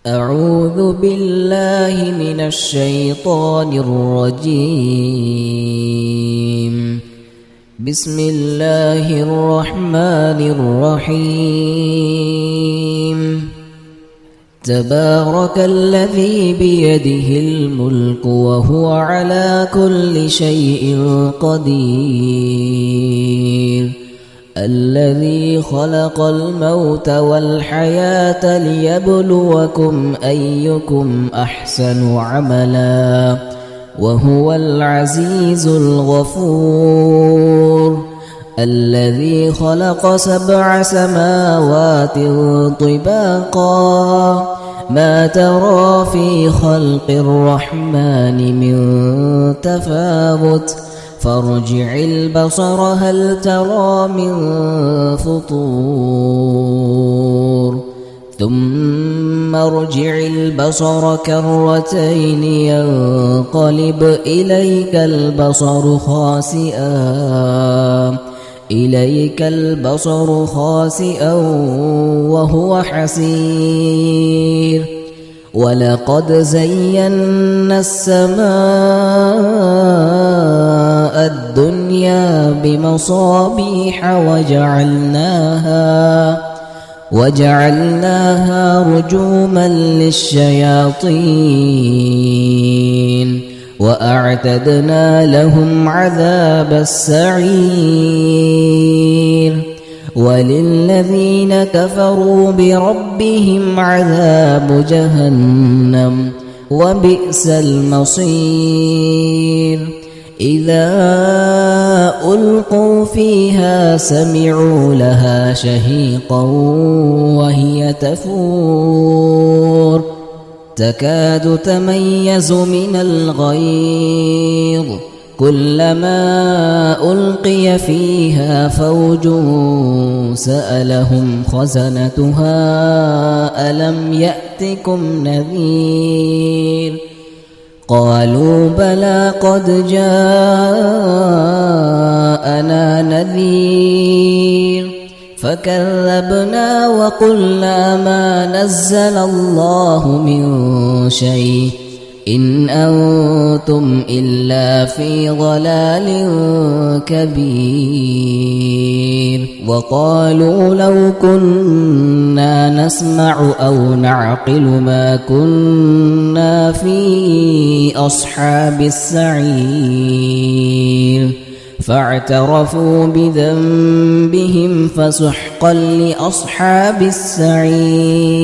أعوذ بالله من الشيطان الرجيم. بسم الله الرحمن الرحيم. تبارك الذي بيده الملك وهو على كل شيء قدير. الذي خلق الموت والحياة ليبلوكم أيكم أحسن عملا وهو العزيز الغفور. الذي خلق 7 سماوات طباقا ما ترى في خلق الرحمن من تفاوت فارجع البصر هل ترى من فطور ثم ارجع البصر كرتين ينقلب إليك البصر خاسئا وهو حسير. ولقد زينا السماء الدنيا بمصابيح وجعلناها رجوما للشياطين وأعتدنا لهم عذاب السعير. وللذين كفروا بربهم عذاب جهنم وبئس المصير. إذا ألقوا فيها سمعوا لها شهيقا وهي تفور تكاد تميز من الغيظ كلما ألقي فيها فوج سألهم خزنتها ألم يأتكم نذير قالوا بلى قد جاءنا نذير فكذبنا وقلنا ما نزل الله من شيء إن أنتم إلا في ضلال كبير. وقالوا لو كنا نسمع أو نعقل ما كنا في أصحاب السعير فاعترفوا بذنبهم فسحقا لأصحاب السعير.